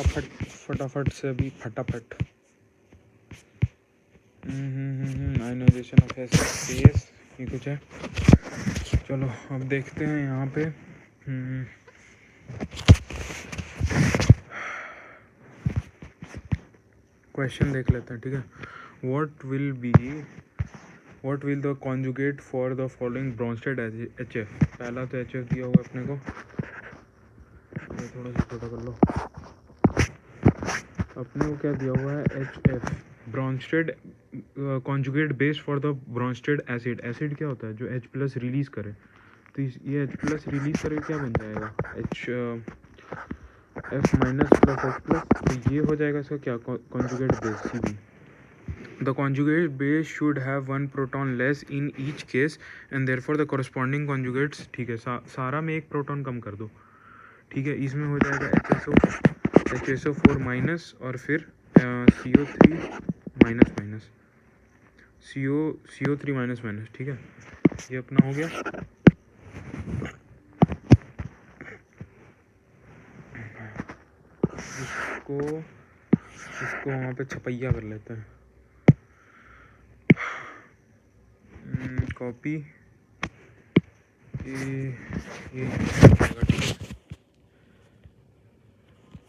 फटाफट से अभी फटाफट आयनाइजेशन ऑफ एसिड फेस, ये कुछ है। चलो अब देखते हैं यहाँ पे। क्वेश्चन देख लेते हैं, ठीक है। What will the conjugate for the following Brønsted HF। पहला तो HF दिया हुआ अपने को, ये थोड़ा सा छोटा कर लो। अपने को क्या दिया हुआ है, HF Brønsted conjugate base for the Brønsted acid. Acid क्या होता है, जो H प्लस रिलीज करे। तो ये H प्लस रिलीज करे क्या बन जाएगा, F minus plus H plus. तो ये हो जाएगा इसका क्या, conjugate base CB। The conjugate base should have one proton less in each case and therefore the corresponding conjugates, ठीक है, सारा में एक प्रोटॉन कम कर दो, ठीक है। इसमें हो जाएगा HSO4 माइनस और फिर CO3 minus minus CO3 minus minus, ठीक है। ये अपना हो गया। इसको वहाँ पे छपैया कर लेते हैं, कॉपी। ये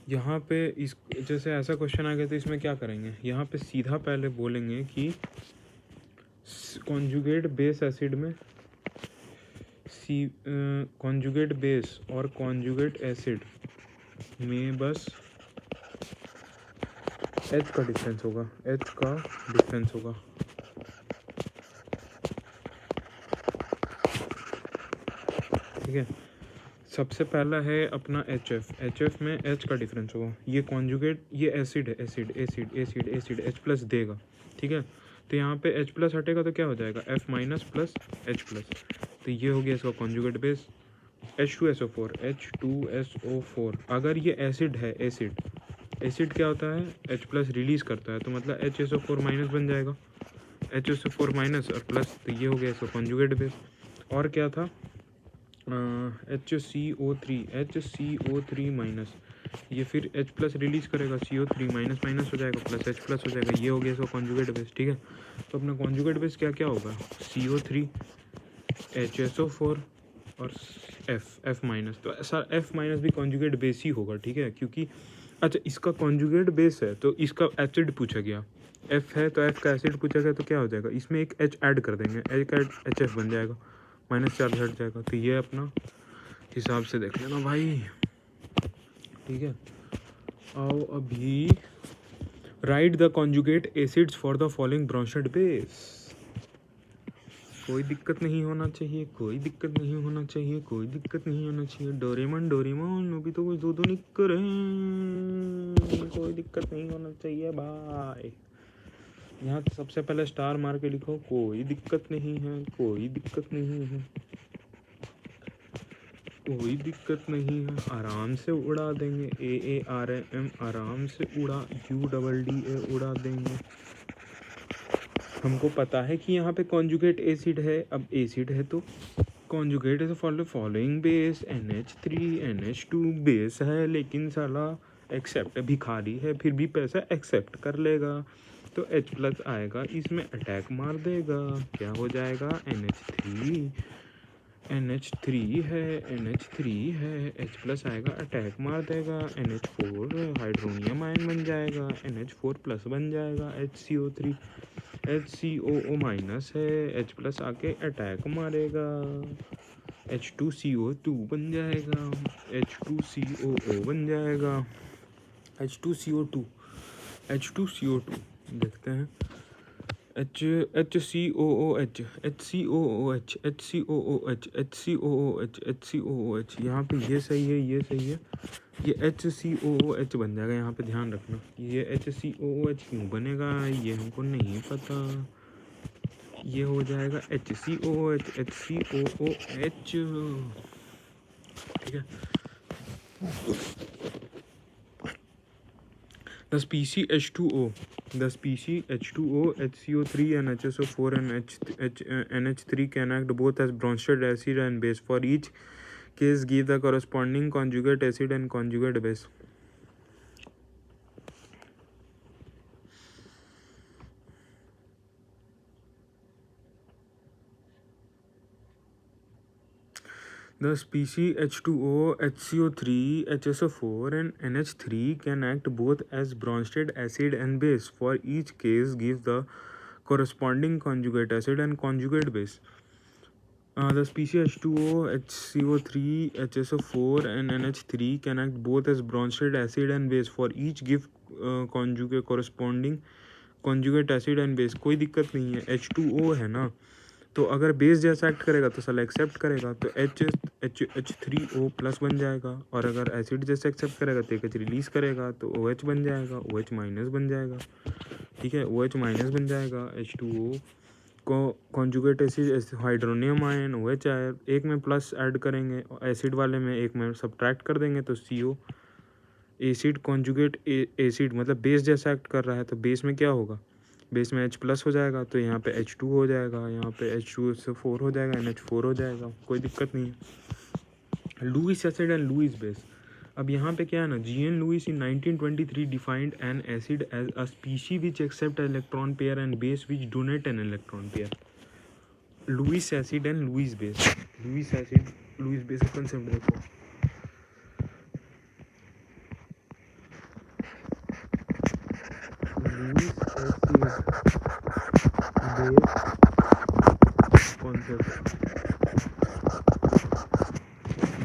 यहाँ पे इस जैसे ऐसा क्वेश्चन आ गया तो इसमें क्या करेंगे, यहाँ पे सीधा पहले बोलेंगे कि कॉन्जुगेट बेस एसिड में कॉन्जुगेट बेस और कॉन्जुगेट एसिड में बस H का डिफरेंस होगा, H का डिफरेंस होगा। ठीक है, सबसे पहला है अपना HF में H का डिफरेंस होगा। ये कॉन्जुगेट, ये एसिड है, एसिड H प्लस देगा, ठीक है। तो यहाँ पे H प्लस हटेगा तो क्या हो जाएगा, F minus plus H plus. तो ये हो गया इसका कॉन्जुगेट बेस H2SO4। अगर ये एसिड है, एसिड क्या होता है, H प्लस रिलीज करता है, तो मतलब HSO4 माइनस बन जाएगा, HSO4 माइनस और प्लस। तो ये हो गया इसका कॉन्जुगेट बेस। और क्या था, HCO3 माइनस, ये फिर H प्लस रिलीज करेगा, CO3 माइनस माइनस हो जाएगा, प्लस H प्लस हो जाएगा। ये हो गया इसका कॉन्जुगेट बेस, ठीक है। तो अपना कॉन्जुगेट बेस क्या क्या होगा, CO3 HSO4 और F माइनस। तो ऐसा F माइनस भी कॉन्जुगेट बेस ही होगा, ठीक है, क्योंकि अच्छा इसका कॉन्जुगेट बेस है तो इसका एसिड पूछा गया, F है तो F का एसिड पूछा गया, तो क्या हो जाएगा, इसमें एक H ऐड कर देंगे, HF बन जाएगा, माइनस चार्ज हट जाएगा। तो ये अपना हिसाब से देख लेना भाई, ठीक है। आओ अभी right the conjugate acids for the following Brønsted base. कोई दिक्कत नहीं होना चाहिए, कोई दिक्कत नहीं होना चाहिए, कोई दिक्कत नहीं होना चाहिए। डोरेमोन अभी तो कुछ दो नहीं करे, कोई दिक्कत नहीं होना चाहिए भाई। यहाँ तो सबसे पहले स्टार मार के लिखो, कोई दिक्कत नहीं है, कोई दिक्कत नहीं है, कोई दिक्कत नहीं है। आराम से उड़ा देंगे, AARM आराम से उड़ा, UDDA उड़ा देंगे। हमको पता है कि यहाँ पे कॉन्जुगेट एसिड है। अब एसिड है तो कॉन्जुगेट है for the following base, NH3 NH2 base है, लेकिन साला एक्सेप्ट भिखारी है, फिर भी पैसा एक्सेप्ट कर लेगा। तो H प्लस आएगा, इसमें अटैक मार देगा, क्या हो जाएगा, NH3 है, H प्लस आएगा, अटैक मार देगा, NH4 हाइड्रोनियम आयन बन जाएगा, NH4 प्लस बन जाएगा, HCOO माइनस है, H प्लस आके अटैक मारेगा, H2CO2 बन जाएगा, H2COO बन जाएगा, H2CO2 देखते हैं, HCOOH, यहाँ पे ये सही है, ये सही है, ये HCOOH बन जाएगा। यहाँ पे ध्यान रखना, ये HCOOH क्यों बनेगा ये हमको नहीं पता, ये हो जाएगा HCOOH, ठीक है। The species H2O, HCO3 and HSO4 and NH3 can act both as Bronsted acid and base. For each case, give the corresponding conjugate acid and conjugate base. The species H2O, HCO3, HSO4 and NH3 can act both as Bronsted acid and base. For each case, give the corresponding conjugate acid and conjugate base. The species H2O, HCO3, HSO4 and NH3 can act both as Bronsted acid and base. For each, give conjugate corresponding conjugate acid and base. कोई दिक्कत नहीं है. H2O है ना, तो अगर base जैसा act करेगा तो साला एक्सेप्ट करेगा, तो H3O प्लस बन जाएगा. और अगर एसिड जैसा एक्सेप्ट करेगा तो एक रिलीज करेगा तो OH बन जाएगा, OH माइनस बन जाएगा. ठीक है, OH माइनस बन जाएगा. H2O को conjugate acid hydronium ion OH ion, एक में प्लस ऐड करेंगे एसिड वाले में, एक में सब्ट्रैक्ट कर देंगे तो CO. एसिड कॉन्जुगेट एसिड मतलब बेस जैसा एक्ट कर रहा है, तो बेस में क्या होगा, बेस में H प्लस हो जाएगा, तो यहाँ पे H2 हो जाएगा, यहाँ पे H2SO4 हो जाएगा, NH4 हो जाएगा. कोई दिक्कत नहीं है. Lewis acid and Lewis base. अब यहाँ पे क्या है ना, GN Lewis in 1923 defined an acid as a species which accept electron pair and base which donate an electron pair. Lewis acid and Lewis base. Lewis acid Lewis base का concept देखो. Lewis acid base concept.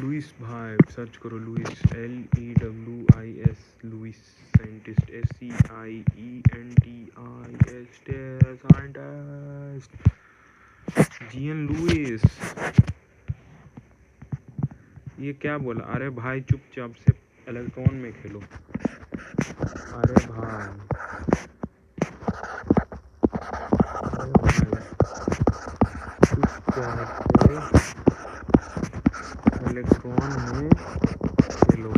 Lewis भाई search करो, Lewis LEWIS, Lewis scientist, SCIENTIST scientist. GN Lewis. ये क्या बोला, अरे भाई चुपचाप से इलेक्ट्रॉन में खेलो. अरे भाई चुपचाप से इलेक्ट्रॉन में खेलो.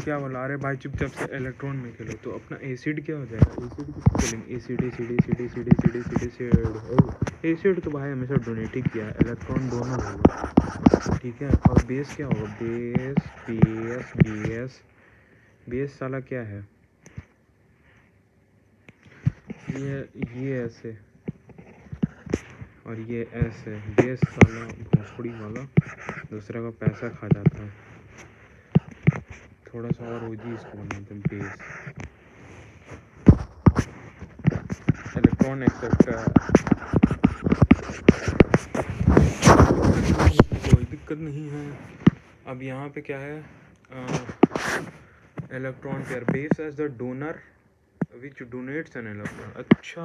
क्या बोला, अरे भाई चुपचाप से इलेक्ट्रॉन में खेलो. तो अपना एसिड क्या हो जाएगा, एसिड किसको खेलेंगे, acid acid acid acid acid acid acid. Acid तो भाई हमेशा डोनेट ही किया है, इलेक्ट्रॉन दोनों होगा. ठीक है, और बेस क्या होगा, बेस बेस बेस बेस साला क्या है, ये ऐसे और ये ऐसे. बेस साला भोसड़ी वाला दूसरा का पैसा खा जाता है. थोड़ा सा और हो जी, इसको बनाते हैं बेस. इलेक्ट्रॉन एक्सेप्टर, कोई दिक्कत नहीं है. अब यहाँ पे क्या है, electron pair. Base as the donor which donates an electron. अच्छा,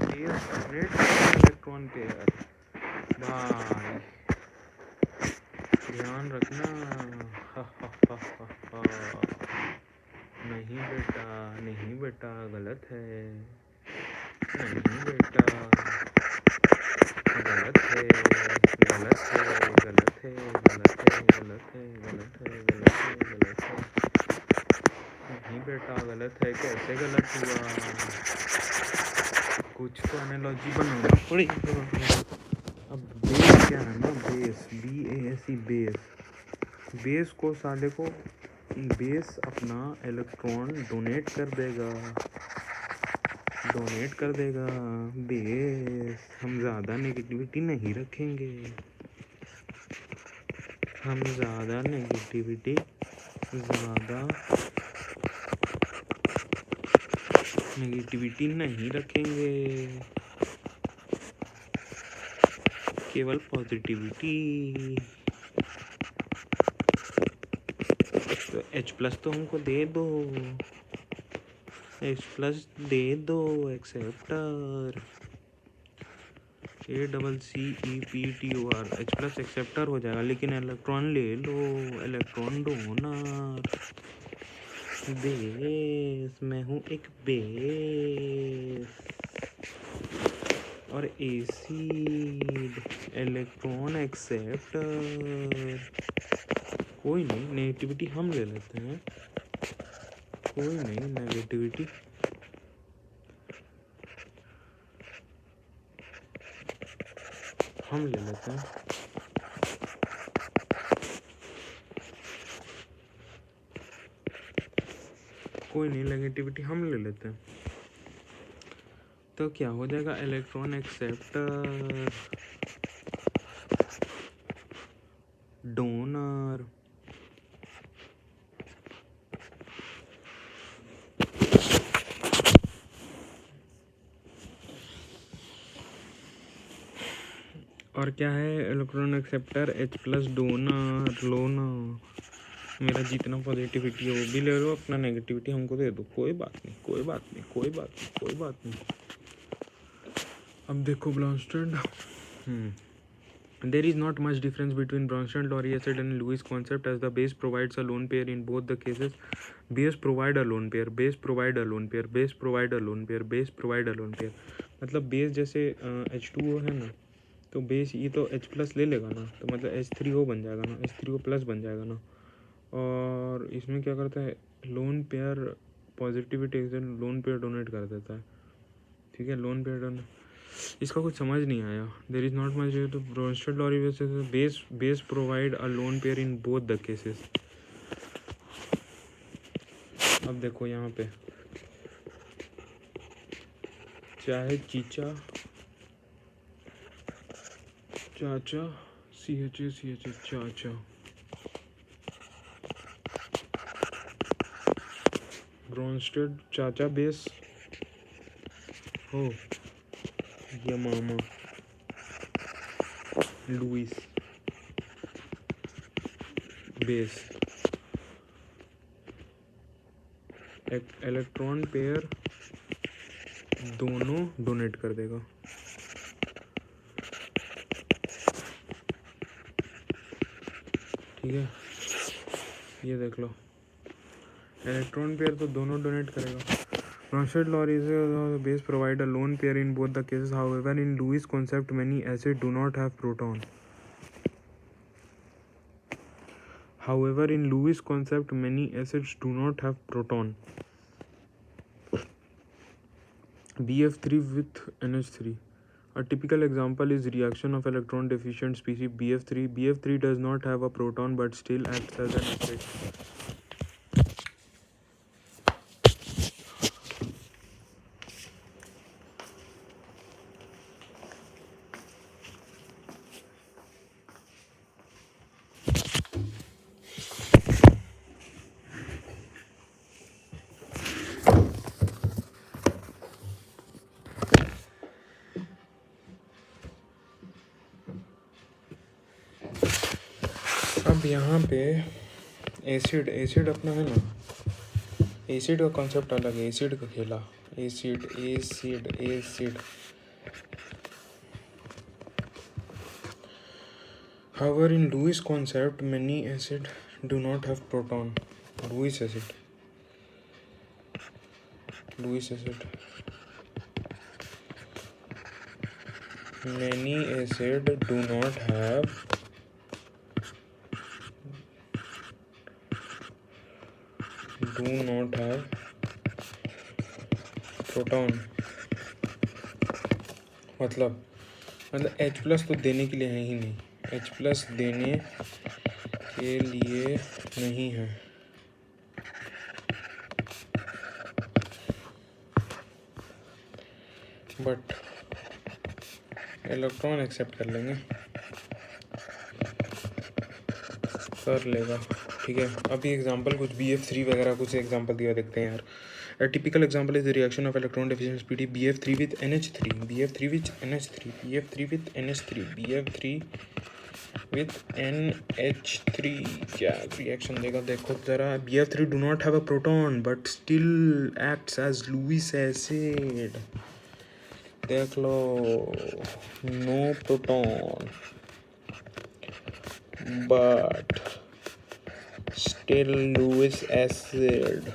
बेस डोनेट्स इलेक्ट्रॉन पेयर. भाई ध्यान रखना. नहीं बेटा, नहीं बेटा, गलत है. नहीं बेटा, गलत है, गलत है, गलत है, गलत है, गलत है, गलत है, गलत है, गलत है. नहीं बेटा गलत है. कैसे गलत हुआ, कुछ तो एनालॉजी बनाना पड़ेगा. अब बेस क्या है ना, बेस BASE बेस. बेस को साले को बेस अपना इलेक्ट्रॉन डोनेट कर देगा, डोनेट कर देगा. बेस हम ज़्यादा नेगेटिविटी नहीं रखेंगे, हम ज़्यादा नेगेटिविटी नहीं रखेंगे, केवल पॉजिटिविटी. तो H प्लस तो हमको दे दो, H प्लस दे दो acceptor. ACCEPTOR. H plus acceptor हो जाएगा, लेकिन इलेक्ट्रॉन ले लो, इलेक्ट्रॉन डोनर. बेस, मैं हूँ एक बेस. और एसिड इलेक्ट्रॉन एक्सेप्टर. कोई नहीं, नेगेटिविटी हम ले लेते हैं, कोई नहीं नेगेटिविटी. हम ले लेते हैं, कोई नहीं, नेगेटिविटी हम ले लेते हैं। तो क्या हो जाएगा, इलेक्ट्रॉन एक्सेप्टर डोनर। और क्या है, electron acceptor H plus donor. लो ना, मेरा जितना पॉजिटिविटी है वो भी ले लो, अपना नेगेटिविटी हमको दे दो, कोई बात नहीं, कोई बात नहीं, कोई बात नहीं, कोई बात नहीं। अब देखो Brønsted, there is not much difference between Bronsted-Lowry acid and Lewis concept, as the base provides a lone pair in both the cases. Base provide a lone pair, base provide a lone pair, base provide a lone pair, base provide a lone pair। मतलब base जैसे H2O है ना, तो base ये तो H plus ले लेगा ना, तो मतलब H3O बन जाएगा ना, H3O प्लस बन जाएगा ना। और इसमें क्या करता है, lone pair positivity lone pair donate कर देता है, ठीक है, लोन पेयर डोनेट। इसका कुछ समझ नहीं आया। देर इज नॉट मच तो Brønsted-lorry base provide a lone pair in both the cases. अब देखो यहाँ पे, चाहे चीचा चाचा CHA चाचा, ब्रॉन्स्टेड चाचा बेस हो या मामा लुइस बेस, इलेक्ट्रॉन पेयर दोनों डोनेट कर देगा। ठीक है, ये देख लो, इलेक्ट्रॉन पेयर तो दोनों डोनेट करेगा। Bronsted-Lowry base provide a lone pair in both the cases. However, in Lewis concept, many acids do not have proton. However, in Lewis concept, many acids do not have proton. BF3 with NH3. A typical example is reaction of electron deficient species BF3. BF3 does not have a proton but still acts as an acid. अब यहाँ पे acid अपना है ना, acid का concept अलग है, acid का खेला, acid. However, in Lewis concept, many acids do not have proton. Lewis acid. Many acids do not have proton। मतलब H प्लस तो देने के लिए है ही नहीं, H प्लस देने के लिए नहीं है। बट इलेक्ट्रॉन एक्सेप्ट कर लेंगे, कर लेगा, ठीक है। अभी एग्जांपल कुछ BF3 वगैरह कुछ एग्जांपल दिया, देखते हैं यार। A typical example is the reaction of electron deficient species BF3 with NH3, BF3 with NH3, BF3 with NH3, BF3 with NH3। क्या रिएक्शन देगा देखो जरा। BF3 do not have a proton but still acts as Lewis acid। देख लो, no proton but still Lewis acid,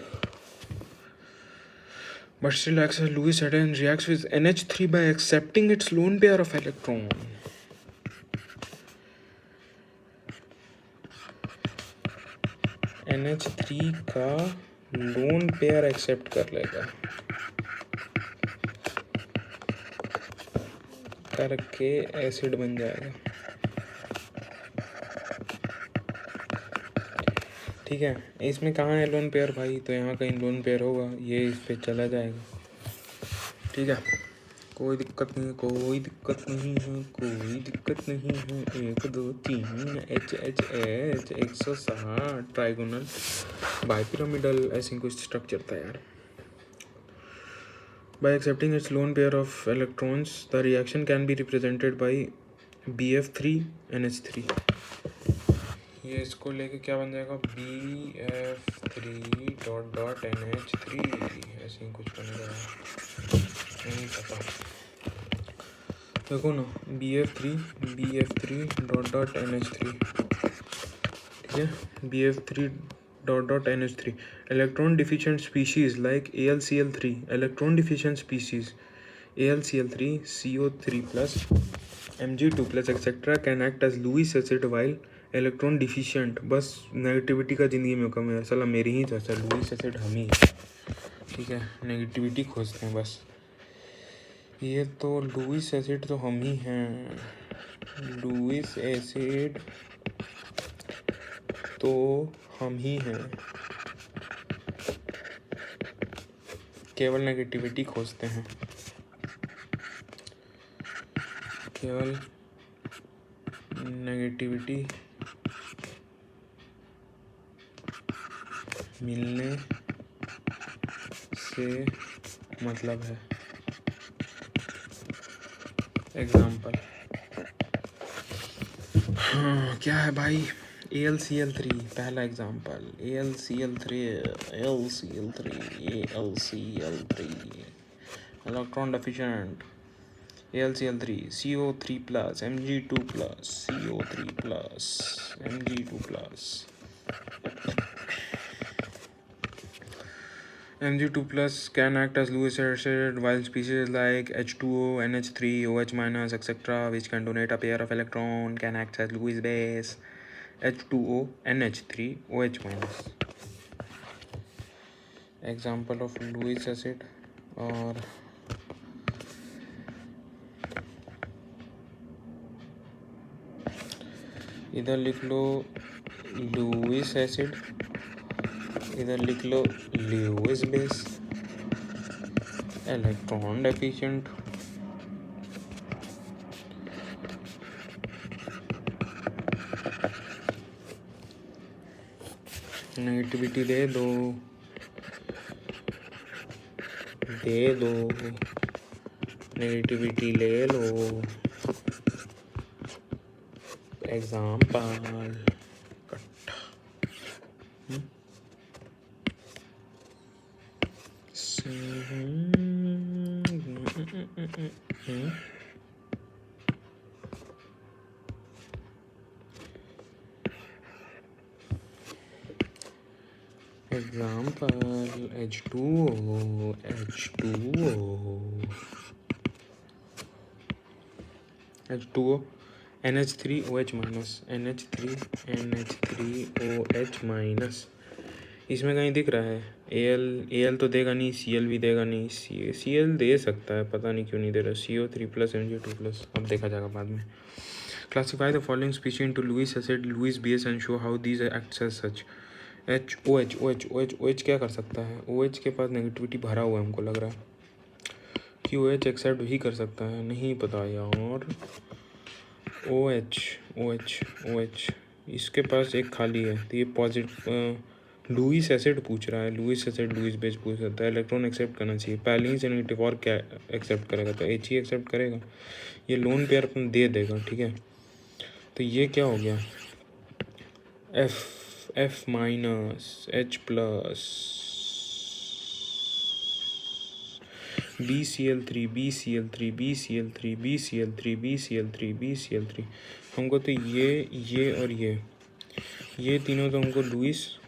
but still acts as Lewis acid and reacts with NH3 by accepting its lone pair of electron। NH3 का lone pair accept कर लेगा। करके acid बन जाएगा। ठीक है, इसमें कहाँ है लोन पेयर भाई? तो यहाँ कहीं लोन पेयर होगा, ये इस पे चला जाएगा। ठीक है, कोई दिक्कत नहीं है, कोई दिक्कत नहीं है, कोई दिक्कत नहीं है। 1 2 3 H H H 160 trigonal bipyramidal ऐसे कुछ स्ट्रक्चर था यार। By accepting its lone pair of electrons, the reaction can be represented by BF3NH3। ये इसको लेके क्या बन जाएगा? BF3 डॉट डॉट NH3 ऐसे ही कुछ बनेगा, नहीं पता। देखो ना, BF3 डॉट डॉट NH3, ठीक है, BF3 dot dot NH3 electron deficient species like AlCl3 electron deficient species AlCl3 CO3 plus Mg2 plus etc can act as Lewis acid while electron deficient। बस नेगेटिविटी का ज़िंदगी में कम है, साला मेरी ही चाचा लुईस एसिड हम ही, ठीक है, नेगेटिविटी खोजते हैं बस। ये तो लुईस एसिड तो हम ही हैं, लुईस एसिड तो हम ही हैं, केवल नेगेटिविटी खोजते हैं, केवल नेगेटिविटी मिलने से मतलब है। एग्जाम्पल हाँ क्या है भाई? AlCl3 पहला example, AlCl3 electron deficient AlCl3 CO3 plus Mg2 plus CO3 plus Mg2 plus Mg2 plus can act as Lewis acid while species like H2O, NH3, OH minus etc which can donate a pair of electron can act as Lewis base H2O, NH3, OH minus। Example of Lewis acid। और इधर लिख लो Lewis acid, इधर लिख लो Lewis base, electron deficient, negativity दे दो, negativity ले लो। Example example H2O NH3 OH minus NH3 minus. इसमें कहीं दिख रहा है Al तो देगा नहीं, Cl भी देगा नहीं, Cl दे सकता है, पता नहीं क्यों नहीं दे रहा। CO3 प्लस Mg2 प्लस, अब देखा जाएगा बाद में। Classify the following species into Lewis acid, Lewis base and show how these acts as such. OH क्या कर सकता है? OH के पास नेगेटिविटी भरा हुआ है, हमको लग रहा है कि OH एक्सेप्ट ही कर सकता है, नहीं पता यार। OH इसके पास एक खाली है, तो ये पॉजिटिव लुईस एसिड पूछ रहा है, लुईस एसिड लुईस बेस पूछ सकता है, इलेक्ट्रॉन एक्सेप्ट करना चाहिए, पहले ही से नेगेटिव और क्या एक्सेप्ट करेगा? तो H ही एक्सेप्ट करेगा, ये लोन पेयर अपन दे देगा, ठीक है। तो ये क्या हो गया? F minus H plus BCl3 हमको तो ये और ये तीनों तो हमको लुईस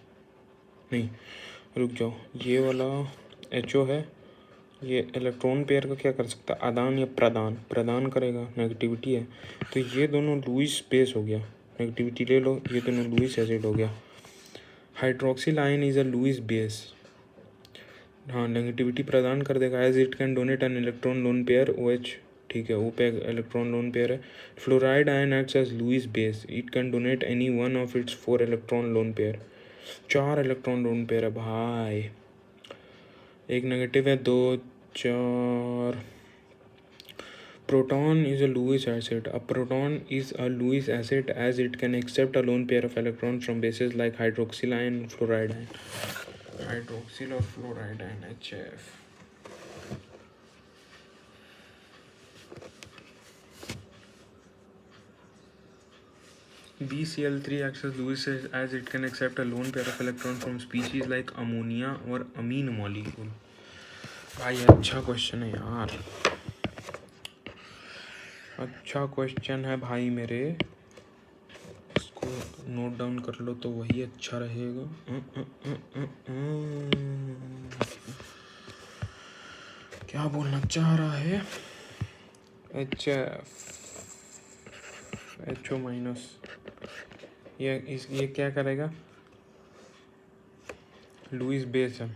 नहीं, रुक जाओ, ये वाला HO है, ये इलेक्ट्रॉन पेयर का क्या कर सकता है? आदान या प्रदान करेगा, नेगेटिविटी है, तो ये दोनों लुईस बेस हो गया, नेगेटिविटी ले लो, ये दोनों लुईस एसिड हो गया। Hydroxyl ion is a Lewis base, हाँ नेगेटिविटी प्रदान कर देगा, as it can donate an electron lone pair OH, ठीक है, O पे इलेक्ट्रॉन लोन पेयर है. Fluoride ion acts as Lewis base. It can donate any one of its 4 electron lone pair. 4 electron lone pair है भाई. एक negative है, 2 4. Proton is a Lewis acid. A proton is a Lewis acid as it can accept a lone pair of electrons from bases like hydroxyl ion and fluoride ion. Hydroxyl or fluoride ion, HF. BCl3 acts as Lewis as it can accept a lone pair of electrons from species like ammonia or amine molecule. भाई अच्छा question है यार, अच्छा question है भाई मेरे. इसको note down कर लो तो वही अच्छा रहेगा. क्या बोलना चाह रहा है? HO minus. ये क्या करेगा? लुईस बेस है.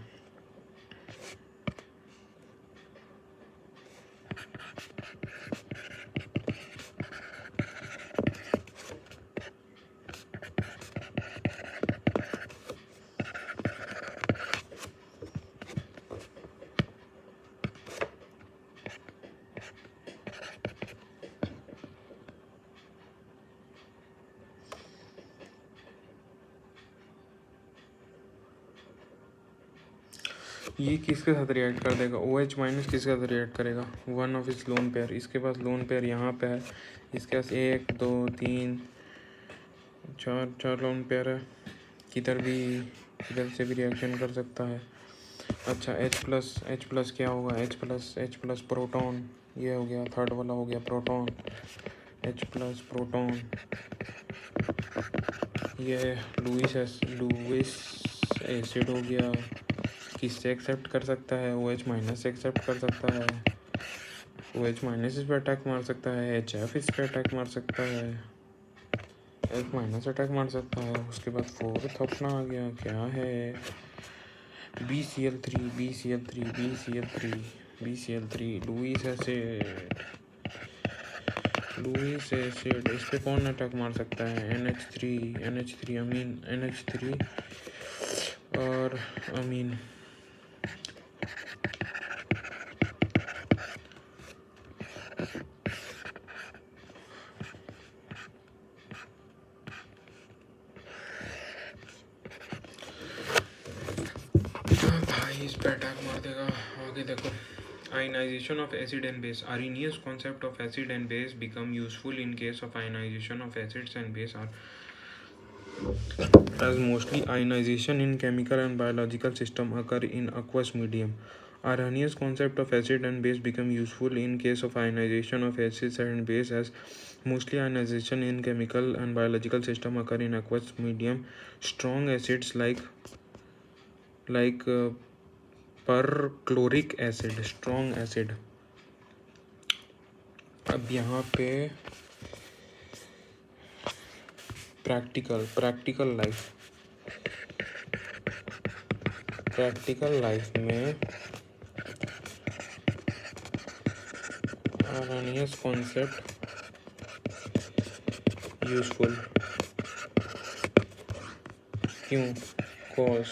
ये किसके साथ रिएक्ट कर देगा? OH माइनस किसके साथ रिएक्ट करेगा? वन ऑफ इस लोन पेयर. इसके पास लोन पेयर यहाँ पे है, इसके पास 1 2 3 4 लोन पेयर है. किधर से भी रिएक्शन कर सकता है. अच्छा H प्लस क्या होगा? H plus proton. ये हो गया, थर्ड वाला हो गया प्रोटॉन. H plus proton. ये लुईस एसिड हो गया. किससे एक्सेप्ट कर सकता है? OH माइनस से एक्सेप्ट कर सकता है. OH माइनस इस पर अटैक मार सकता है. HF इस पर अटैक मार सकता है. H माइनस अटैक मार सकता है. उसके बाद फोर्थ अपना आ गया, क्या है? BCl3 Lewis acid. इस पे कौन अटैक मार सकता है? NH3 अमीन. NH3 और अमीन. भाई इस पे अटैक मार देगा. आगे देखो. Ionization of acid and base. Arrhenius concept of acid and base become useful in case of ionization of acids and base are as mostly ionization in chemical and biological system occur in aqueous medium. Arrhenius concept of acid and base become useful in case of ionization of acids and base as mostly ionization in chemical and biological system occur in aqueous medium. Strong acids like perchloric acid, strong acid. अब यहाँ पे practical life में Arrhenius concept useful क्यों? Cause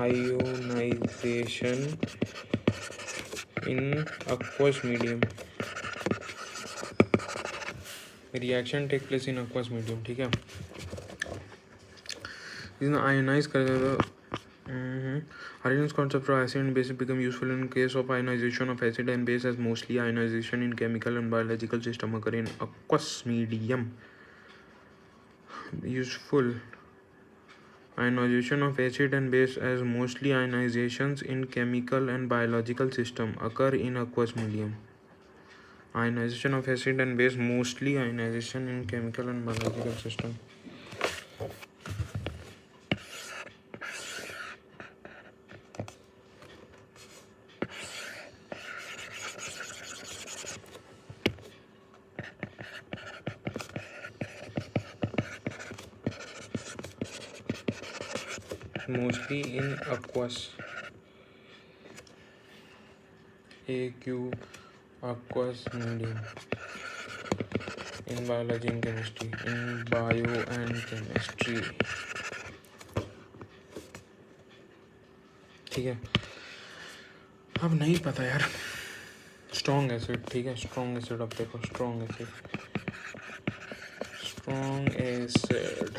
ionization in aqueous medium. Reaction take place in aqueous medium. ठीक है, इसने ionise कर देगा. Arrhenius concept of acid and base become useful in case of ionization of acid and base as mostly ionization in chemical and biological system occur in aqueous medium. Useful ionization of acid and base as mostly ionizations in chemical and biological system occur in aqueous medium. Ionization of acid and base mostly ionization in chemical and biological system. Mostly in aqueous. AQ aqueous medium in biology and chemistry, in bio and chemistry. ठीक है, अब नहीं पता यार. Strong acid, ठीक है, strong acid. अब देखो strong acid, strong acid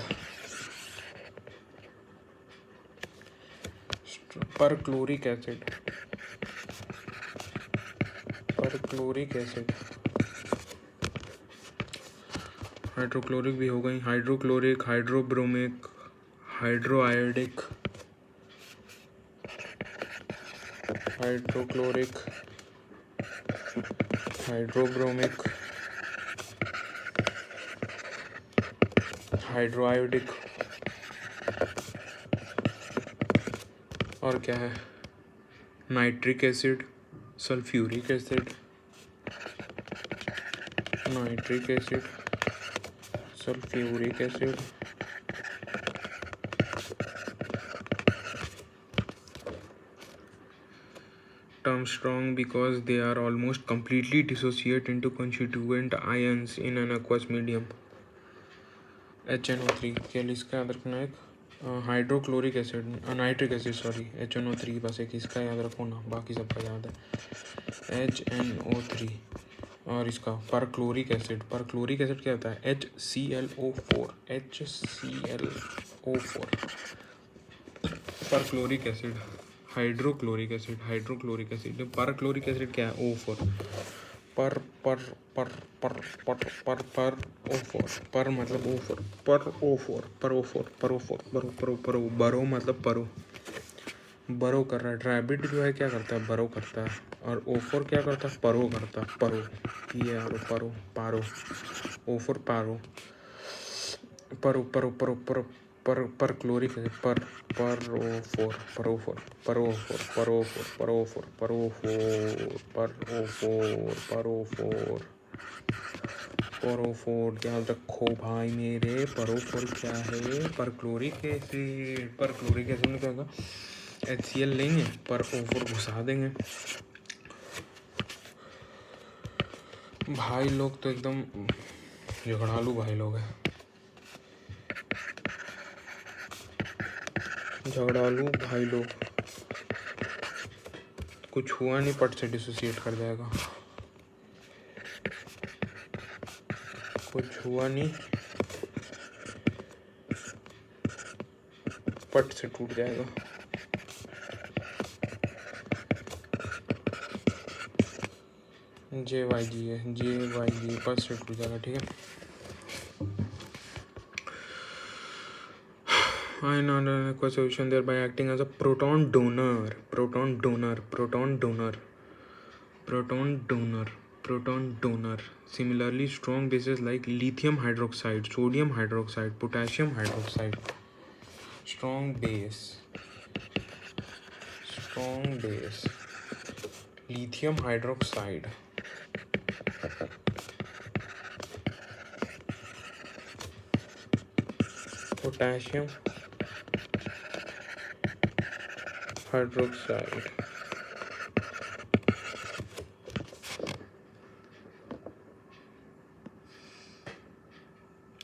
perchloric acid, perchloric acid. Hydrochloric भी हो गई, hydrochloric, hydrobromic, hydroiodic, hydrochloric, hydrobromic, hydroiodic, और क्या है, nitric acid, sulphuric acid, nitric acid, sulphuric acid, term strong because they are almost completely dissociate into constituent ions in an aqueous medium. HNO3 के लिए इसका याद रखना, एक hydrochloric acid, nitric acid, sorry, HNO3 बस एक इसका याद रखो ना, बाकी सबका याद है. HNO3 और इसका perchloric acid, perchloric acid क्या होता है, HClO4, HClO4. Perchloric acid, hydrochloric acid, hydrochloric acid. Perchloric acid क्या है, O4. पर पर पर पर पर पर पर O4, पर मतलब O4, पर O4, पर O4, पर O4, पर पर पर बरो मतलब परो, बरो कर रहा है. रैबिट जो है क्या करता है, बरो करता है, और O4 क्या करता है, परो करता है, परो, परो, पारो, O4 पारो, परो परो परो परो पर क्लोरिक एसिड, पर O4, पर O4, पर O4, पर O4, पर O4, पर O4, पर O4, पर O4, पर O4. याद रखो भाई मेरे, पर O4 क्या है, पर chloric acid. Perchloric acid में क्या होगा, HCl लेंगे, पर O4 घुसा देंगे. भाई लोग तो एकदम झगड़ालू भाई लोग हैं, झगड़ालू भाई लोग. कुछ हुआ नहीं, पट से डिसोसिएट कर जाएगा, कुछ हुआ नहीं, पट से टूट जाएगा. JYG है, JYG पट से टूट जाएगा, ठीक है. Ion are an aqueous solution thereby acting as a proton donor, proton donor, proton donor, proton donor, proton donor. Similarly, strong bases like lithium hydroxide, sodium hydroxide, potassium hydroxide. Strong base, strong base, lithium hydroxide, potassium hydroxide,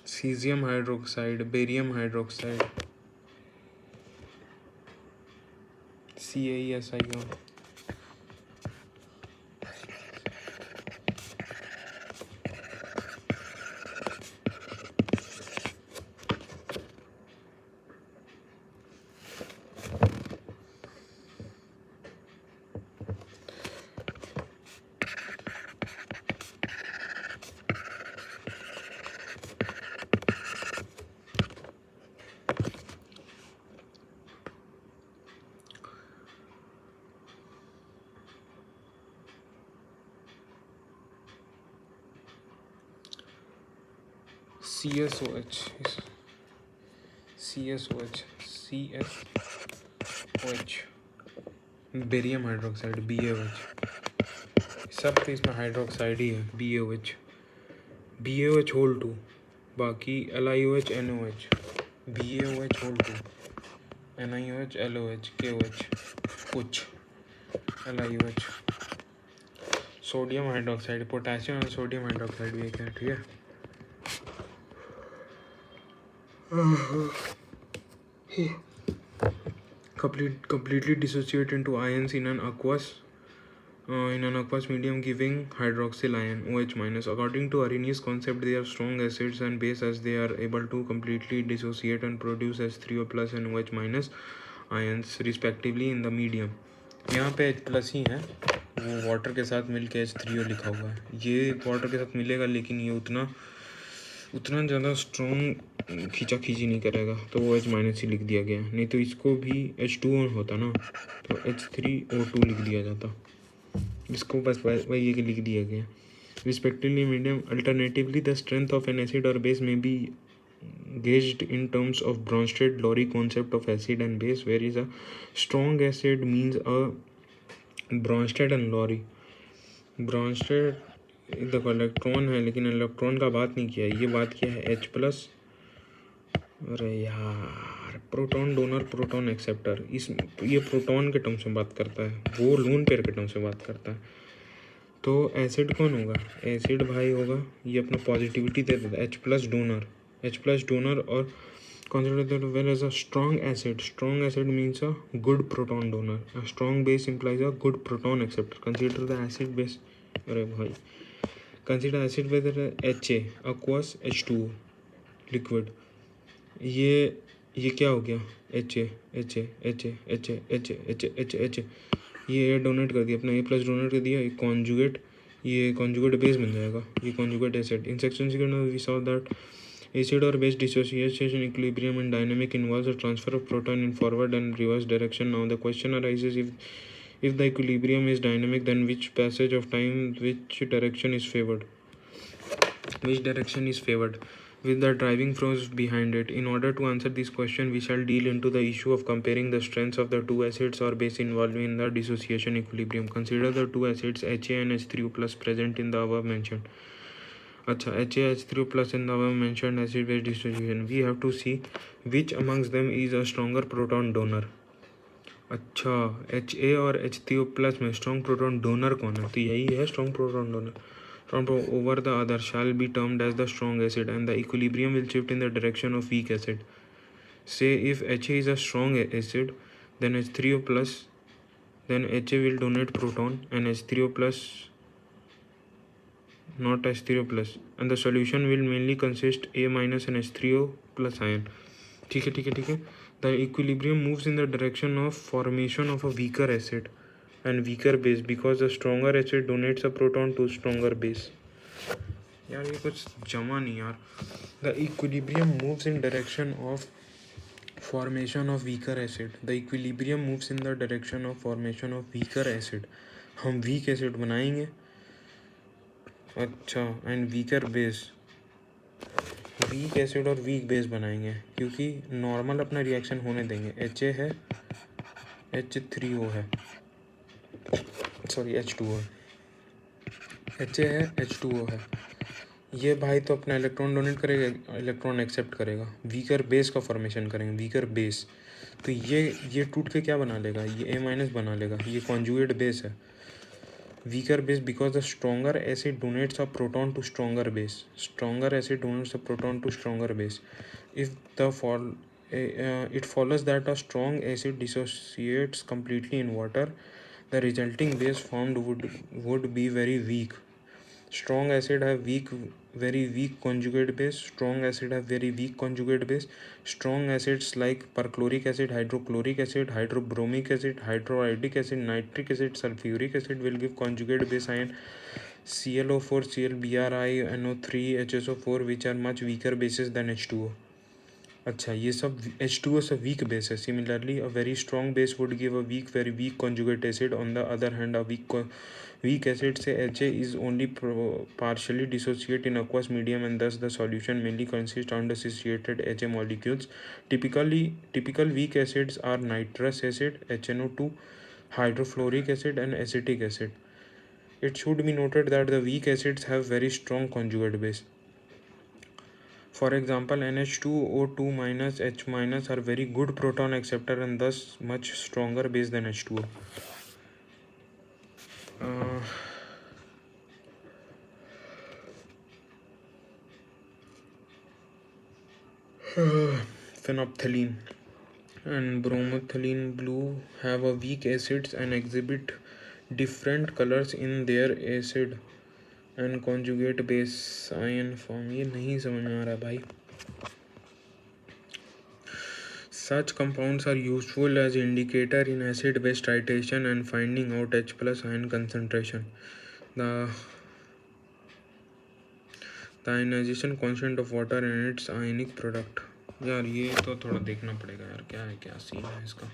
cesium hydroxide, barium hydroxide, CaESiO. CSOH, CSOH, CSOH, barium hydroxide, BaOH. सब तो इसमें hydroxide ही है, BaOH, BaOH whole 2, बाकी LiOH, NOH, BaOH whole 2, NiOH, LOH, KOH, कुछ LiOH. Sodium hydroxide, potassium और sodium hydroxide भी एक है, ठीक है। Completely dissociate into ions in an aqueous medium, giving hydroxyl ion OH minus. According to Arrhenius concept, they are strong acids and base as they are able to completely dissociate and produce H3O plus and OH minus ions respectively in the medium. यहाँ पे H plus ही है, वो water के साथ मिलके H3O लिखा हुआ है। ये वाटर के साथ मिलेगा लेकिन ये उतना ज़्यादा स्ट्रॉन्ग खींचा खींची नहीं करेगा, तो वो H माइनस ही लिख दिया गया। नहीं तो इसको भी H2O होता ना, तो H3O2 लिख दिया जाता। इसको बस वही लिख दिया गया respectively medium. Alternatively the strength of N acid और बेस में B gauged in terms of Bronsted-Lowry concept of acid and base, where is a strong acid means a Bronsted and Lowry. Bronsted देखो electron है लेकिन electron का बात नहीं किया, ये बात किया है H प्लस। अरे यार, प्रोटॉन डोनर प्रोटॉन एक्सेप्टर, ये प्रोटॉन के टर्म्स में बात करता है, वो लोन पेयर के टर्म्स में बात करता है। तो एसिड कौन होगा? एसिड भाई होगा ये अपना पॉजिटिविटी दे देता है, H प्लस डोनर और consider well as a strong acid. Strong acid means a good proton donor. A strong base implies a good proton acceptor. Consider the acid base. अरे भाई, consider acid base HA, aqueous H2O, liquid. ये क्या हो गया? HA, ये donate कर दिया, अपना A प्लस डोनेट कर दिया, ये कॉन्जुगेट बेस बन जाएगा, ये conjugate acid. In section we saw that acid or base dissociation equilibrium and dynamic involves a transfer of proton in forward and reverse direction. Now the question arises, if the equilibrium is dynamic, then which passage of time, which direction is favored with the driving force behind it? In order to answer this question, we shall deal into the issue of comparing the strengths of the two acids or base involved in the dissociation equilibrium. Consider the two acids HA and H3O plus present in the above mentioned. अच्छा, HA H3O plus in the above mentioned acid base dissociation. We have to see which amongst them is a stronger proton donor. अच्छा, HA और H3O plus में strong proton donor कौन है? तो यही है strong proton donor. Over the other shall be termed as the strong acid, and the equilibrium will shift in the direction of weak acid. Say if HA is a strong acid, then H3O plus, then HA will donate proton and H3O plus not H3O plus, and the solution will mainly consist A minus and H3O plus ion. ठीक है. The equilibrium moves in the direction of formation of a weaker acid and weaker base because the stronger acid donates a proton to stronger base. यार ये कुछ जमा नहीं यार. The equilibrium moves in direction of formation of weaker acid. The equilibrium moves in the direction of formation of weaker acid. हम weak acid बनाएंगे. अच्छा, and weaker base, weak acid और वीक बेस बनाएंगे, क्योंकि नॉर्मल अपना reaction होने देंगे. HA है, H3O है, सॉरी H2O, HA है, H2O है. ये भाई तो अपना इलेक्ट्रॉन डोनेट करेगा, इलेक्ट्रॉन एक्सेप्ट करेगा, वीकर बेस का फॉर्मेशन करेंगे, वीकर बेस. तो ये टूट के क्या बना लेगा? ये A माइनस बना लेगा, ये कॉन्जुगेट बेस है. Weaker base because the stronger acid donates a proton to stronger base. Stronger acid donates a proton to stronger base. If it follows that a strong acid dissociates completely in water, the resulting base formed would be very weak. Strong acid have very weak conjugate base. Strong acid have very weak conjugate base. Strong acids like perchloric acid, hydrochloric acid, hydrobromic acid, hydroiodic acid, nitric acid, sulfuric acid will give conjugate base ion ClO4, Cl, Bri, NO3, HSO4, which are much weaker bases than H2O. अच्छा, ये सब H2O से weak base है. Similarly, a very strong base would give a very weak conjugate acid. On the other hand, a weak acid say HA is only partially dissociate in aqueous medium, and thus the solution mainly consists undissociated HA molecules. Typical weak acids are nitrous acid, HNO2, hydrofluoric acid, and acetic acid. It should be noted that the weak acids have very strong conjugate base. For example, NH2O2 minus H minus are very good proton acceptor and thus much stronger base than H2O. phenolphthalein and bromethylene blue have a weak acids and exhibit different colors in their acid and conjugate base ion form. ये नहीं समझ में आ रहा भाई. Such compounds are useful as indicator in acid-base titration and finding out H plus ion concentration. The ionization constant of water and its ionic product. यार ये तो थोड़ा देखना पड़ेगा यार, क्या है, क्या सीन है इसका.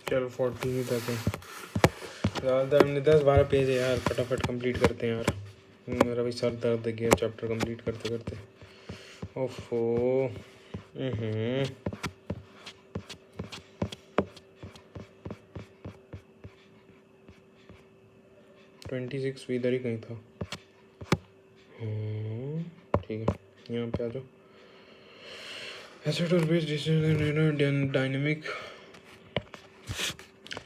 चलो 40 तक है, ज़्यादा हमने 10-12 पेज है यार, फटाफट कंप्लीट करते हैं यार. मेरा भी सर दर्द गया चैप्टर कंप्लीट करते करते. ओफो. 26 भी इधर ही कहीं था. ठीक है, यहाँ पे आ जाओ. एसिड और base dynamic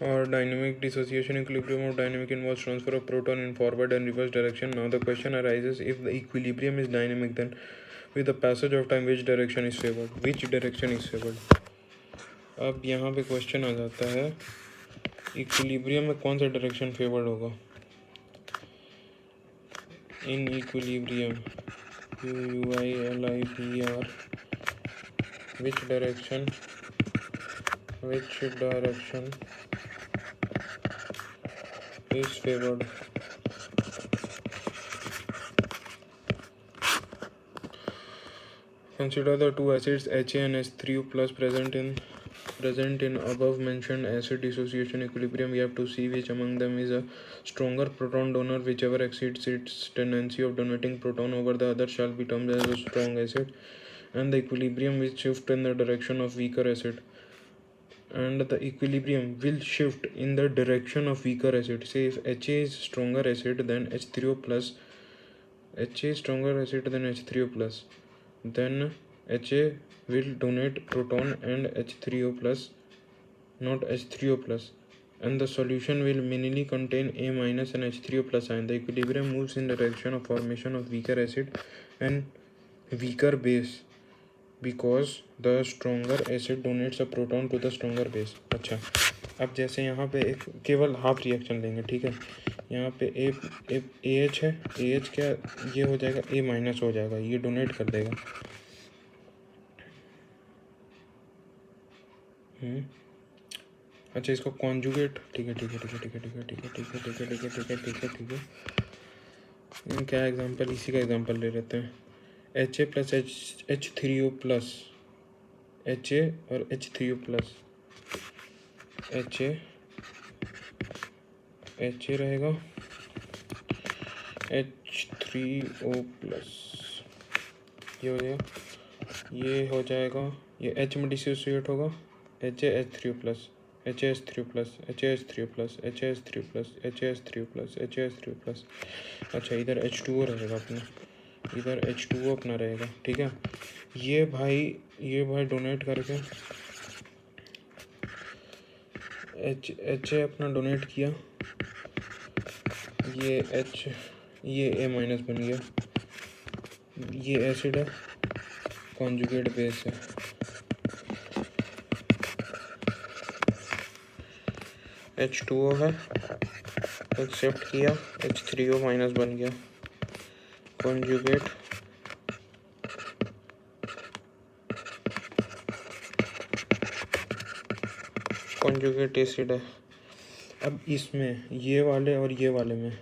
or dynamic dissociation equilibrium of dynamic involves transfer of proton in forward and reverse direction. Now the question arises, if the equilibrium is dynamic, then with the passage of time which direction is favored? Which direction is favored? अब यहाँ पे question आ जाता है, equilibrium में कौन सा direction favoured होगा. In equilibrium UILIBR which direction is favored? Consider the two acids HA and H3O plus present in above mentioned acid dissociation equilibrium. We have to see which among them is a stronger proton donor. Whichever exceeds its tendency of donating proton over the other shall be termed as a strong acid, and the equilibrium will shift in the direction of weaker acid. And the equilibrium will shift in the direction of weaker acid. Say if HA is stronger acid than H3O plus, HA is stronger acid than H3O plus, then HA will donate proton and H3O plus, not H3O plus, and the solution will mainly contain A minus and H3O plus ion. The equilibrium moves in the direction of formation of weaker acid and weaker base because the stronger acid donates a proton to the stronger base. अच्छा, अब जैसे यहाँ पे एक केवल half reaction लेंगे, ठीक है. यहाँ पे AH है, AH क्या ये हो जाएगा, A माइनस हो जाएगा, ये डोनेट कर देगा. अच्छा, इसको कॉन्जुगेट, ठीक है. क्या एग्जांपल, इसी का एग्जांपल ले लेते हैं. HA plus H3O plus, HA और H3O प्लस, HA रहेगा, H3O प्लस, ये हो जाएगा, ये हो जाएगा, ये H में डिसोसिएट होगा, HA H3O plus, HAS3 plus, HAS3 plus, HAS3 plus, HAS3 plus, HAS3 plus. अच्छा, इधर H2O रहेगा अपना, इधर H2O अपना रहेगा, ठीक है. ये भाई डोनेट करके HA अपना डोनेट किया, ये A माइनस बन गया, ये एसिड है, कॉन्जुगेट बेस है. H2O है, एक्सेप्ट किया, H3O माइनस बन गया, कॉन्जुगेट एसिड है। अब इसमें ये वाले और ये वाले में,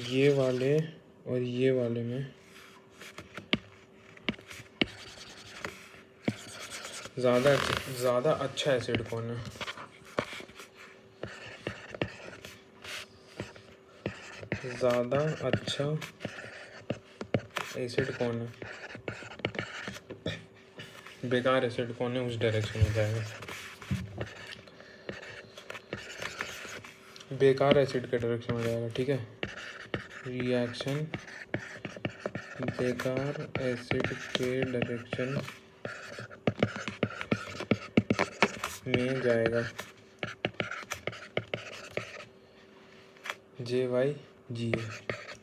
ये वाले और ये वाले में ज़्यादा अच्छा एसिड कौन है? ज़्यादा अच्छा एसिड कौन है? बेकार एसिड कौन है? उस डायरेक्शन में जाएगा। बेकार एसिड के डायरेक्शन में जाएगा, ठीक है। रिएक्शन बेकार एसिड के डायरेक्शन में जाएगा, JYGA,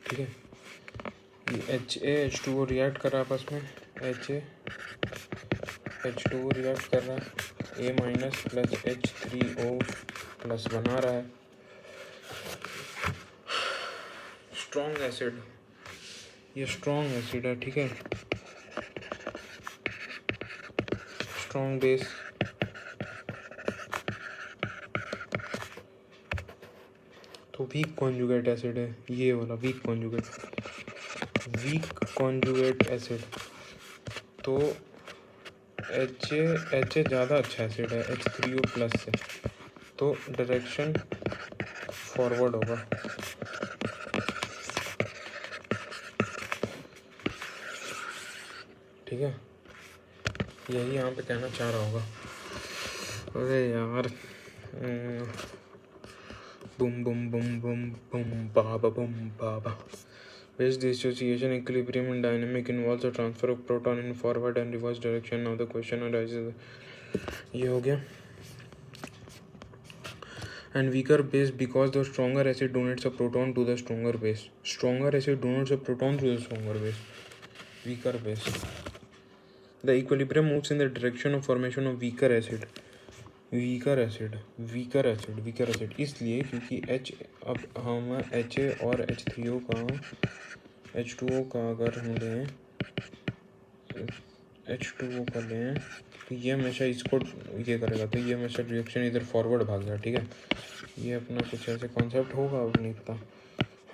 ठीक है। ये HA H2O रिएक्ट कर रहा है आपस में, HA H2O रिएक्ट कर रहा है, A minus plus H3O plus बना रहा है स्ट्रॉन्ग एसिड। ये स्ट्रॉन्ग एसिड है, ठीक है, स्ट्रॉन्ग बेस। तो वीक कॉन्जुगेट एसिड है ये वाला, वीक कॉन्जुगेट एसिड। तो HA ज़्यादा अच्छा एसिड है H3O प्लस से, तो डायरेक्शन फॉरवर्ड होगा। ठीक है, यही यहाँ पे कहना चाह रहा होगा। अरे यार, boom boom boom boom boom बाबा बूम बाबा। Base dissociation equilibrium in dynamic involves the transfer of proton in forward and reverse direction. Now the question arises, ये हो गया। And weaker base because the stronger acid donates a proton to the stronger base. Stronger acid donates a proton to the stronger base. Weaker base. The equilibrium moves in the direction of formation of weaker acid. Weaker acid इसलिए क्योंकि H, अब हम HA और H3O का H2O का अगर हम लें, H2O का लें, तो ये हमेशा इसको ये करेगा, तो ये हमेशा रिएक्शन इधर फॉरवर्ड भाग जाए, ठीक है। ये अपना कुछ ऐसे कॉन्सेप्ट होगा, अब नहीं पता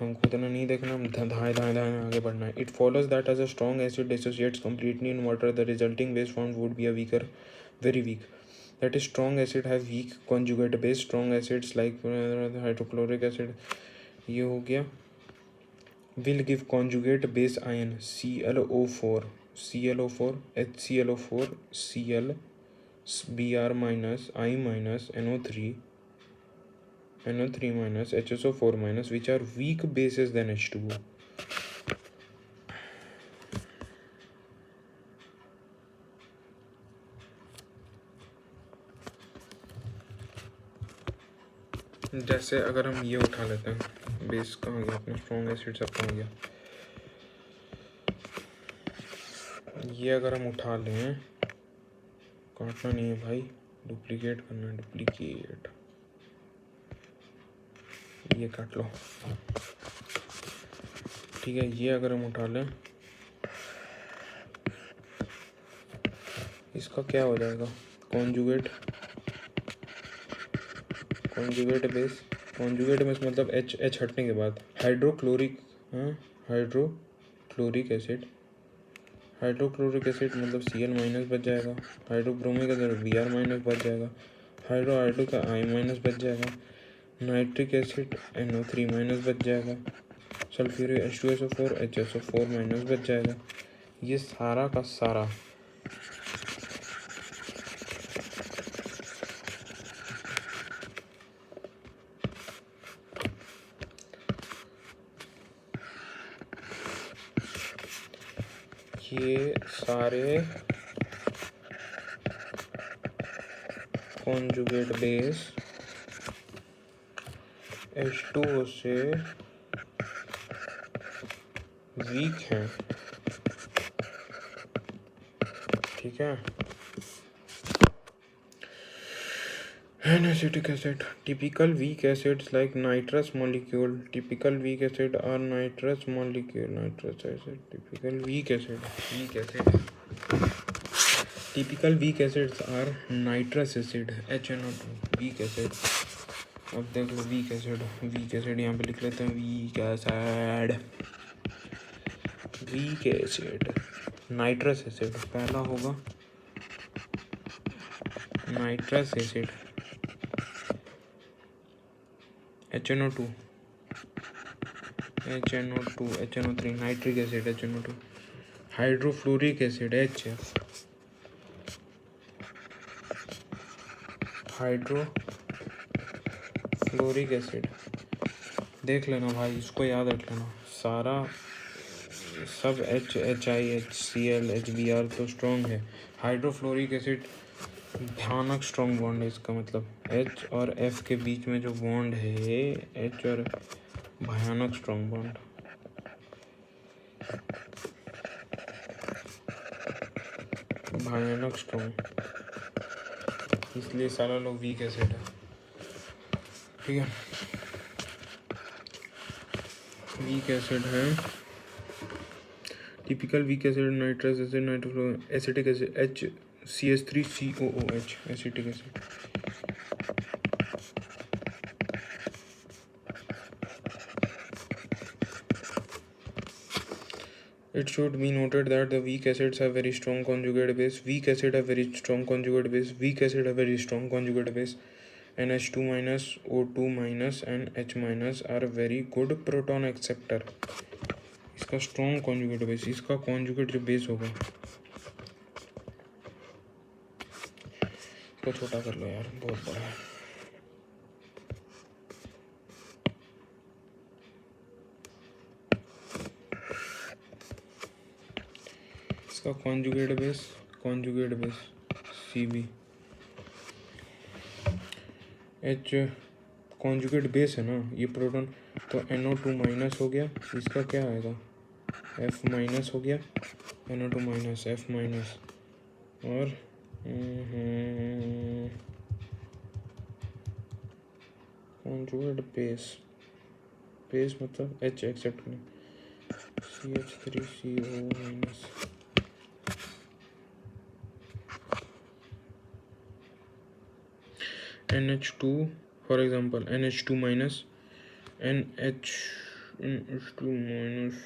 हमको, इतना नहीं देखना, हम धाए आगे बढ़ना है। It follows that as a strong acid dissociates completely in water, the resulting base formed would be a weaker, very weak. That is, strong acid have weak conjugate base. Strong acids like hydrochloric acid, ये हो गया, will give conjugate base ion ClO4 HClO4 Cl Br minus I minus NO3 minus HSO4 minus, which are weak bases than H2O. जैसे अगर हम ये उठा लेते हैं, बेस कहाँ गया अपना, स्ट्रॉन्ग एसिड सब कहाँ गया, ये अगर हम उठा लें, काटना नहीं है भाई, डुप्लीकेट करना है, डुप्लीकेट, ये काट लो, ठीक है। ये अगर हम उठा लें, इसका क्या हो जाएगा, कॉन्जुगेट बेस मतलब H हटने के बाद हाइड्रोक्लोरिक एसिड मतलब Cl माइनस बच जाएगा, हाइड्रोब्रोमिक एसिड Br माइनस बच जाएगा, हाइड्रो का I माइनस बच जाएगा, नाइट्रिक एसिड NO3 माइनस बच जाएगा, सल्फ्यूरिक H2SO4 HSO4 माइनस बच जाएगा। ये सारा का सारा कॉन्जुगेट बेस H2O से वीक हैं, ठीक है। N-acetic acid. Typical weak acids like nitrous molecule. Typical weak acid are nitrous molecule. Nitrous acid. Typical weak acid. Weak acid. Typical weak acids are nitrous acid, HNO2. Weak acid. अब देख लो weak acid. Weak acid यहाँ पे लिख लेते हैं. Weak acid. Weak acid. Nitrous acid. पहला होगा nitrous acid. HNO2. HNO2. HNO3. Nitric acid. HNO2. Hydrofluoric acid. HF. Hydrofluoric acid. देख लेना भाई, इसको याद रख लेना. सारा सब HCl HBr तो स्ट्रॉन्ग है. हाइड्रोफ्लोरिक एसिड भयानक स्ट्रॉन्ग बॉन्ड है. इसका मतलब H और F के बीच में जो बॉन्ड है, H और भयानक स्ट्रॉन्ग बॉन्ड. भयानक स्ट्रॉन्ग, इसलिए सारा लोग वीक एसिड है. ठीक है, वीक एसिड है. Typical weak acid nitrous acid, नाइट्रोफ्लो, acetic acid HCH3COOH. Acetic acid. It should be noted that the weak acids have very strong conjugate base. Weak acid have very strong conjugate base. Weak acid have very strong conjugate base. NH2 minus, O2 minus and H minus are very good proton acceptor. इसका strong conjugate base. इसका conjugate जो base होगा, इसको छोटा कर लो यार, बहुत बड़ा है. इसका conjugate base CV. H conjugate base है ना ये प्रोटॉन, तो NO2 माइनस हो गया. इसका क्या आएगा, F माइनस हो गया. NO2 माइनस F माइनस और conjugate base मतलब H एक्सेप्ट करें, CH3CO minus. NH2 for example, NH2 minus NH2 minus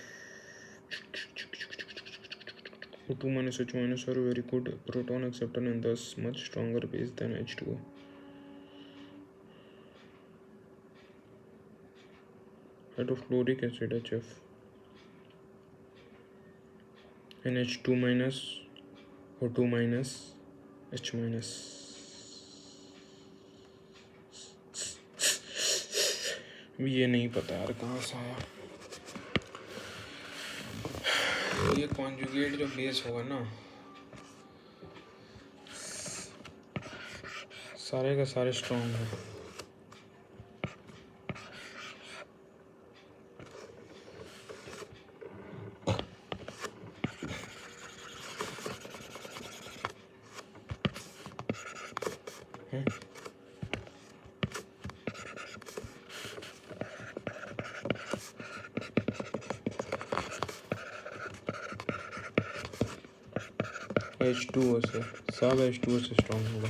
O2 minus H minus are very good proton acceptor and thus much stronger base than H2O. Hydrofluoric acid HF. NH2 minus O2 minus H minus. ये नहीं पता यार कहाँ से आया. ये conjugate जो base होगा ना, सारे का सारे स्ट्रॉन्ग है. H2O से, सब H2O से स्ट्रॉन्ग होगा.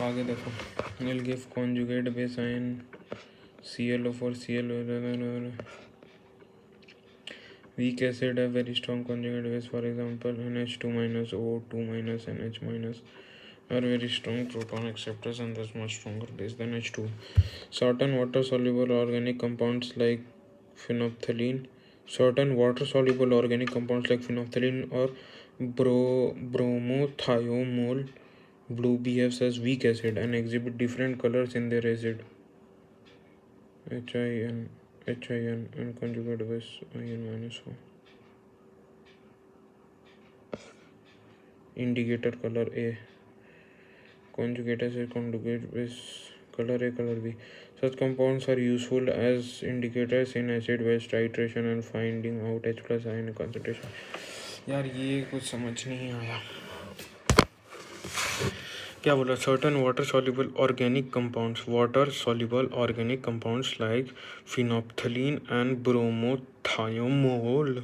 आगे देखो, will give conjugate base ion ClO4 ClO. Weak acid है very strong conjugate base. For example NH2 minus O2 minus and H minus are very strong proton acceptors and thus much stronger base than H2. Certain water soluble organic compounds like phenolphthalein or bromothiamol blue behaves as weak acid and exhibit different colors in their acid. HIN and conjugate base IN minus O. Indicator color A. Conjugate acid conjugate base color A, color B. Such compounds are useful as indicators in acid base titration and finding out H plus ion concentration. यार ये कुछ समझ नहीं आया. क्या बोला, certain water soluble organic compounds like phenolphthalein and bromothymol.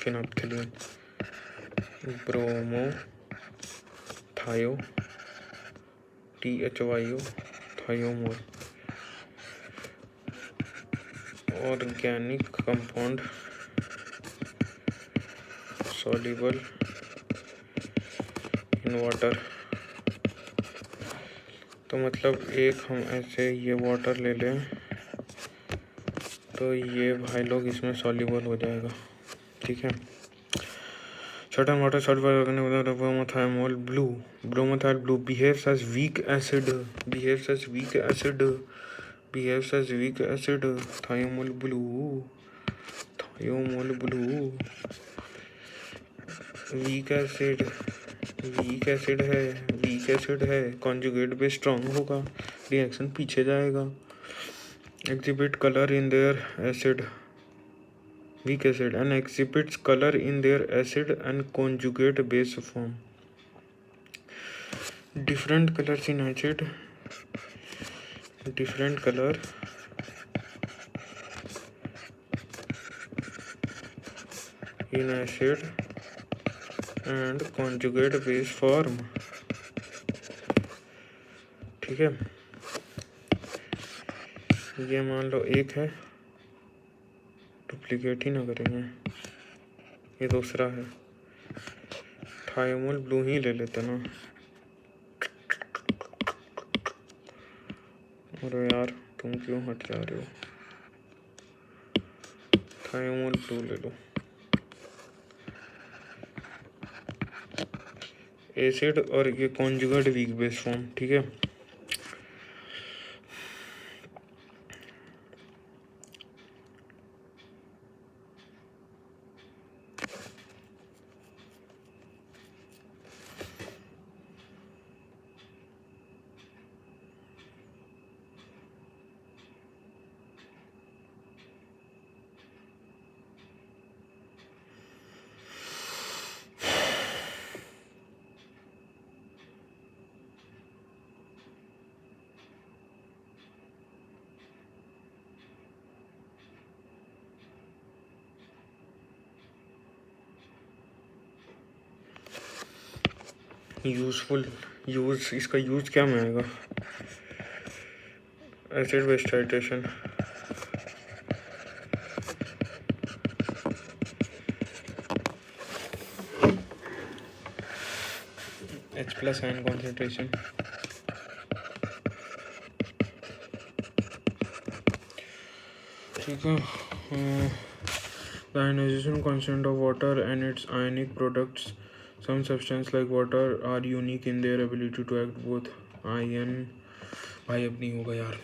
Phenolphthalein, bromothymo, THYO, thymol, organic compound soluble in water. तो मतलब एक हम ऐसे ये वाटर ले लें तो ये भाई लोग इसमें सॉल्युबल हो जाएगा, ठीक है। Certain water soluble organic bromothymol blue behaves as weak acid thiamol blue week acid है कॉन्जुगेट बेस स्ट्रांग होगा, रिएक्शन पीछे जाएगा। Exhibit colour in their acid, weak acid and exhibits color in their acid and conjugate base form. Different colors in acid, different color in acid and conjugate base form, ठीक है। ये मान लो एक है, duplicate ही ना करेंगे, ये दूसरा है, थायोमोल ब्लू ही ले लेते ना। अरे यार तुम क्यों हट जा रहे हो, थायोमोल ब्लू ले लो। एसिड और ये कॉन्जुगेट वीक बेस फॉर्म, ठीक है। यूजफुल यूज, इसका यूज क्या में आएगा, acid base titration, H+ ion concentration, ठीक है। The ionization constant of water and its ionic products, some substances like water are unique in their ability to act both ion। भाई अब नहीं होगा यार।